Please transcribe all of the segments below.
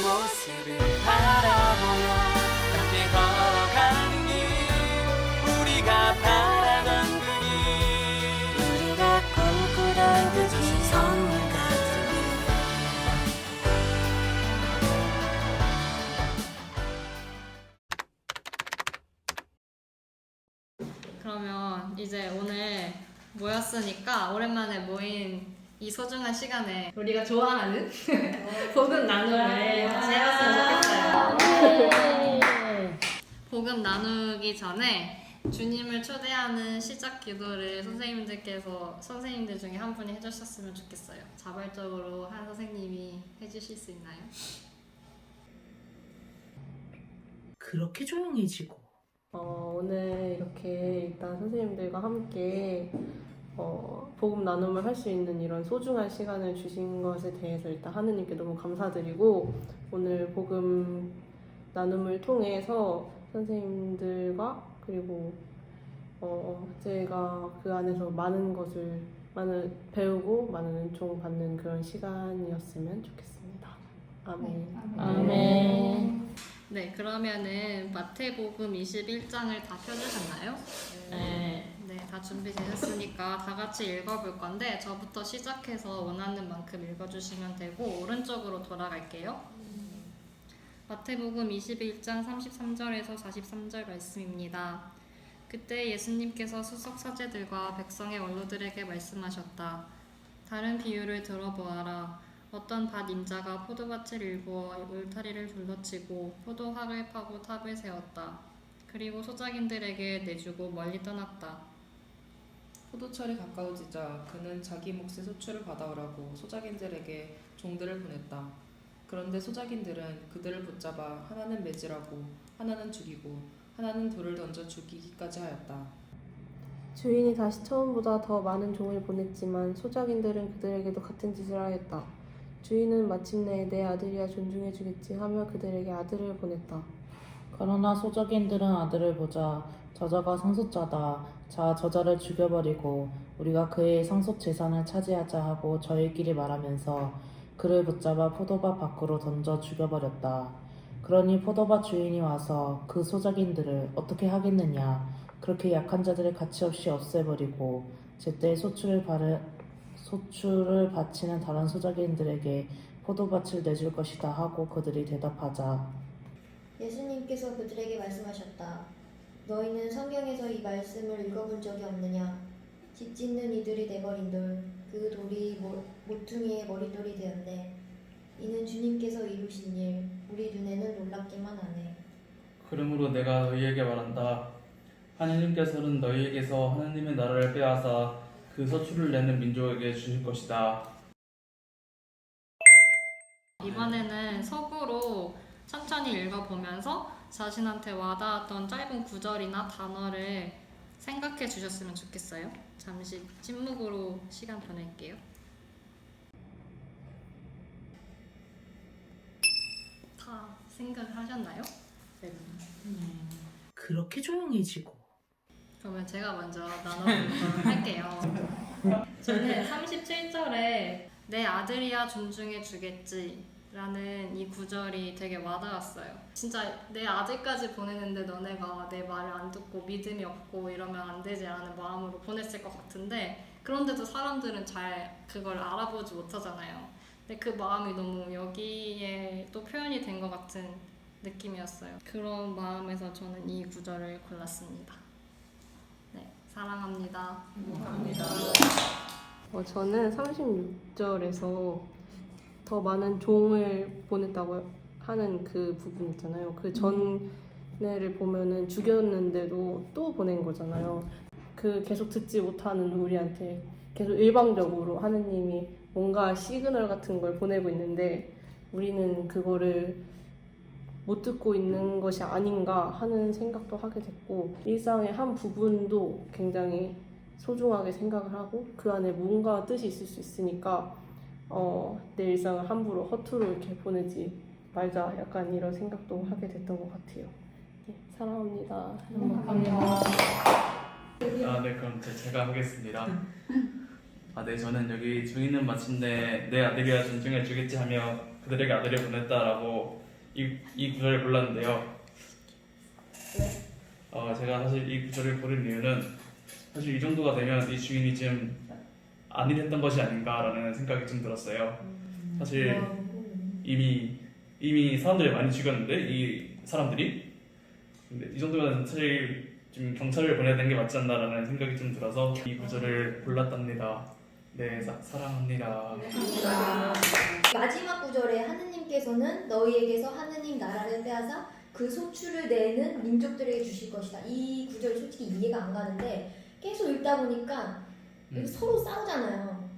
모습을 바라보며 함께 걸어가는 길 우리가 바라던 그 길 우리가 꿈꾸던 그 길 선물 같은 그러면 이제 오늘 모였으니까 오랜만에 모인 이 소중한 시간에 우리가 좋아하는 복음 나눔을 같이 해봤으면 좋겠어요. 복음 나누기 전에 주님을 초대하는 시작 기도를 선생님들 중에 한 분이 해주셨으면 좋겠어요. 자발적으로 한 선생님이 해주실 수 있나요? 그렇게 조용해지고 오늘 이렇게 일단 선생님들과 함께 복음 나눔을 할 수 있는 이런 소중한 시간을 주신 것에 대해서 일단 하느님께 너무 감사드리고 복음 나눔을 통해서 선생님들과 그리고 제가 그 안에서 많은 배우고 많은 은총 받는 그런 시간이었으면 좋겠습니다. 아멘. 아멘. 네, 그러면은 마태복음 21장을 다 펴주셨나요? 네, 다 준비되셨으니까 다 같이 읽어볼 건데 저부터 시작해서 원하는 만큼 읽어주시면 되고 오른쪽으로 돌아갈게요. 마태복음 21장 33절에서 43절 말씀입니다. 그때 예수님께서 수석 사제들과 백성의 원로들에게 말씀하셨다. 다른 비유를 들어보아라. 어떤 밭 임자가 포도밭을 일구어 울타리를 둘러치고 포도학을 파고 탑을 세웠다. 그리고 소작인들에게 내주고 멀리 떠났다. 포도철이 가까워지자 그는 자기 몫의 소출을 받아오라고 소작인들에게 종들을 보냈다. 그런데 소작인들은 그들을 붙잡아 하나는 매질하고 하나는 죽이고 하나는 돌을 던져 죽이기까지 하였다. 주인이 다시 처음보다 더 많은 종을 보냈지만 소작인들은 그들에게도 같은 짓을 하였다. 주인은 마침내 내 아들이야 존중해 주겠지 하며 그들에게 아들을 보냈다. 그러나 소작인들은 아들을 보자 저자가 상속자다. 자 저자를 죽여버리고 우리가 그의 상속 재산을 차지하자 하고 저희끼리 말하면서 그를 붙잡아 포도밭 밖으로 던져 죽여버렸다. 그러니 포도밭 주인이 와서 그 소작인들을 어떻게 하겠느냐. 그렇게 약한 자들을 가치없이 없애버리고 제때 소출을 바치는 다른 소작인들에게 포도밭을 내줄 것이다 하고 그들이 대답하자 예수님께서 그들에게 말씀하셨다. 너희는 성경에서 이 말씀을 읽어본 적이 없느냐? 집 짓는 이들이 내버린 돌, 그 돌이 모퉁이의 머릿돌이 되었네. 이는 주님께서 이루신 일, 우리 눈에는 놀랍기만 하네. 그러므로 내가 너희에게 말한다. 하느님께서는 너희에게서 하느님의 나라를 빼앗아 그 서출을 내는 민족에게 주실 것이다. 이번에는 속으로 천천히 읽어보면서 자신한테 와닿았던 짧은 구절이나 단어를 생각해 주셨으면 좋겠어요. 잠시 침묵으로 시간 보낼게요. 다 생각을 하셨나요? 그렇게 조용해지고 그러면 제가 먼저 나눠보도록 할게요. 저는 37절에 내 아들이야 존중해 주겠지 라는 이 구절이 되게 와닿았어요. 진짜 내 아들까지 보내는데 너네가 내 말을 안 듣고 믿음이 없고 이러면 안 되지 라는 마음으로 보냈을 것 같은데 그런데도 사람들은 잘 그걸 알아보지 못하잖아요. 근데 그 마음이 너무 여기에 또 표현이 된 것 같은 느낌이었어요. 그런 마음에서 저는 이 구절을 골랐습니다. 네, 사랑합니다. 감사합니다. 저는 36절에서 더 많은 종을 보냈다고 하는 그 부분 있잖아요. 그 전에를 보면은 죽였는데도 또 보낸 거잖아요. 그 계속 듣지 못하는 우리한테 계속 일방적으로 하느님이 뭔가 시그널 같은 걸 보내고 있는데 우리는 그거를 못 듣고 있는 것이 아닌가 하는 생각도 하게 됐고 일상의 한 부분도 굉장히 소중하게 생각을 하고 그 안에 뭔가 뜻이 있을 수 있으니까 내 일상을 함부로 허투루 이렇게 보내지 말자 약간 이런 생각도 하게 됐던 것 같아요. 네, 사랑합니다. 네, 그럼 제가 하겠습니다. 네, 저는 여기 주인은 마침내 내 아들이야 존중해 주겠지 하며 그들에게 아들을 보냈다라고 이 구절을 골랐는데요. 제가 사실 이 구절을 고른 이유는 사실 이 정도가 되면 이 주인이 좀 안일했던 것이 아닌가라는 생각이 좀 들었어요. 사실 이미 사람들이 많이 죽였는데 이 사람들이 근데 이 정도면 사실 좀 경찰을 보내야 되는 게 맞지 않나라는 생각이 좀 들어서 이 구절을 골랐답니다. 네, 사랑합니다. 마지막 구절에 하느님께서는 너희에게서 하느님 나라를 빼앗아 그 소출을 내는 민족들에게 주실 것이다. 이 구절 솔직히 이해가 안 가는데 계속 읽다 보니까 서로 싸우잖아요.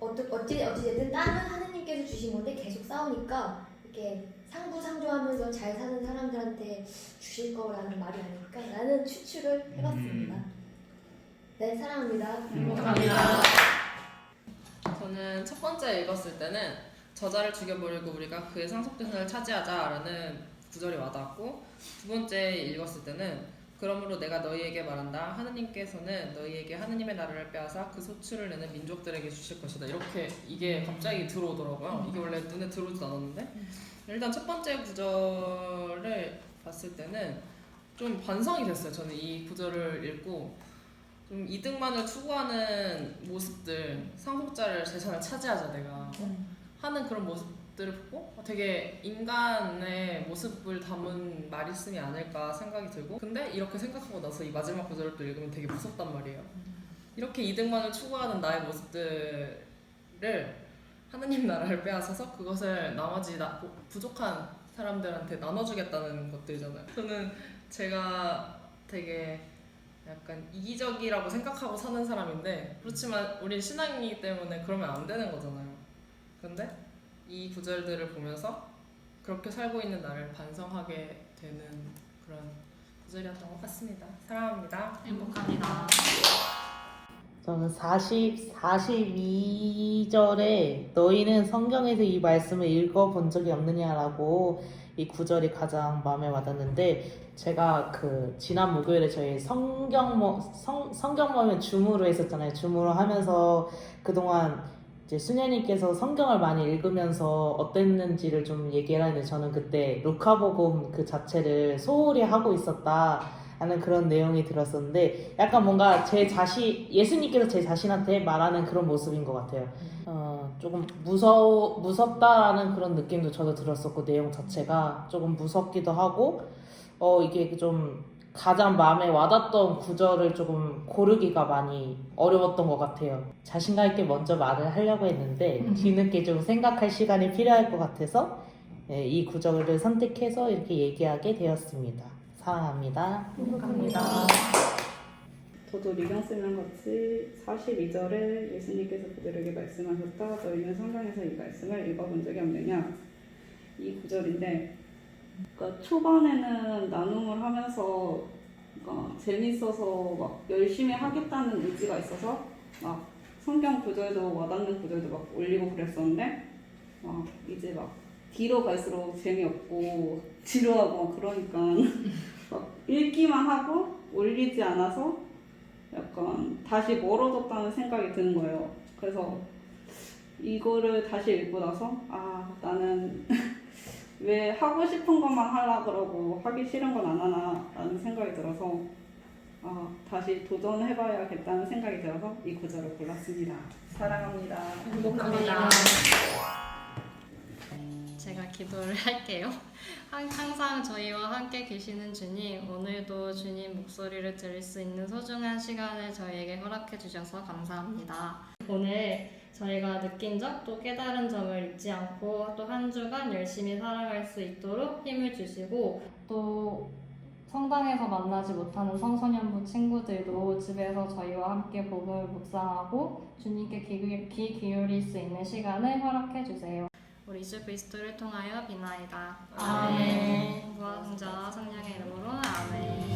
어찌됐든 땅은 하느님께서 주신 건데 계속 싸우니까 이렇게 상부상조하면서 잘 사는 사람들한테 주실 거라는 말이 아닐까 라는 추측을 해봤습니다. 네, 사랑합니다. 행복합니다. 저는 첫 번째 읽었을 때는 저자를 죽여버리고 우리가 그의 상속재산을 차지하자라는 구절이 와닿았고, 두 번째 읽었을 때는 그러므로 내가 너희에게 말한다. 하느님께서는 너희에게 하느님의 나라를 빼앗아 그 소출을 내는 민족들에게 주실 것이다. 이렇게 이게 갑자기 들어오더라고요. 이게 원래 눈에 들어오지도 않았는데 일단 첫 번째 구절을 봤을 때는 좀 반성이 됐어요. 저는 이 구절을 읽고 좀 이득만을 추구하는 모습들, 상속자를 재산을 차지하자 내가 하는 그런 모습들을 보고 되게 인간의 모습을 담은 말씀이 아닐까 생각이 들고, 근데 이렇게 생각하고 나서 이 마지막 구절을 또 읽으면 되게 무섭단 말이에요. 이렇게 이득만을 추구하는 나의 모습들을 하느님 나라를 빼앗아서 그것을 나머지 부족한 사람들한테 나눠주겠다는 것들이잖아요. 저는 제가 되게 약간 이기적이라고 생각하고 사는 사람인데, 그렇지만 우린 신앙이기 때문에 그러면 안 되는 거잖아요. 근데 이 구절들을 보면서 그렇게 살고 있는 나를 반성하게 되는 그런 구절이었던 것 같습니다. 사랑합니다. 행복합니다. 저는 42절에 너희는 성경에서 이 말씀을 읽어본 적이 없느냐라고 이 구절이 가장 마음에 와닿는데, 제가 그 지난 목요일에 저희 성경 모임 줌으로 했었잖아요. 줌으로 하면서 그동안 이제 수녀님께서 성경을 많이 읽으면서 어땠는지를 좀 얘기를 하는데, 저는 그때 루카복음 그 자체를 소홀히 하고 있었다 라는 그런 내용이 들었었는데, 약간 뭔가 예수님께서 제 자신한테 말하는 그런 모습인 것 같아요. 조금 무섭다라는 그런 느낌도 저도 들었었고, 내용 자체가 조금 무섭기도 하고, 이게 좀 가장 마음에 와닿던 구절을 조금 고르기가 많이 어려웠던 것 같아요. 자신감 있게 먼저 말을 하려고 했는데 뒤늦게 좀 생각할 시간이 필요할 것 같아서 이 구절을 선택해서 이렇게 얘기하게 되었습니다. 사랑합니다. 행복합니다. 저도 리경쌤이랑 같이 42절에 예수님께서 그들에게 말씀하셨다. 너희는 성경에서 이 말씀을 읽어본 적이 없느냐, 이 구절인데, 그러니까 초반에는 나눔을 하면서 재밌어서 막 열심히 하겠다는 의지가 있어서 막 성경 구절도 와닿는 구절도 막 올리고 그랬었는데, 이제 막 뒤로 갈수록 재미없고 지루하고 막 그러니까 막 읽기만 하고 올리지 않아서 약간 다시 멀어졌다는 생각이 드는 거예요. 그래서 이거를 다시 읽고 나서 나는 왜 하고 싶은 것만 하려고 그러고 하기 싫은 건 안 하나 라는 생각이 들어서 다시 도전해봐야겠다는 생각이 들어서 이 구절을 골랐습니다. 사랑합니다. 행복합니다. 제가 기도를 할게요. 항상 저희와 함께 계시는 주님, 오늘도 주님 목소리를 들을 수 있는 소중한 시간을 저희에게 허락해 주셔서 감사합니다. 오늘 저희가 느낀 점, 또 깨달은 점을 잊지 않고 또 한 주간 열심히 살아갈 수 있도록 힘을 주시고, 또 성당에서 만나지 못하는 청소년부 친구들도 집에서 저희와 함께 복음을 묵상하고 주님께 귀 기울일 수 있는 시간을 허락해 주세요. 우리 예수 그리스도를 통하여 비나이다. 아멘. 부활 성자 성령의 이름으로 아멘.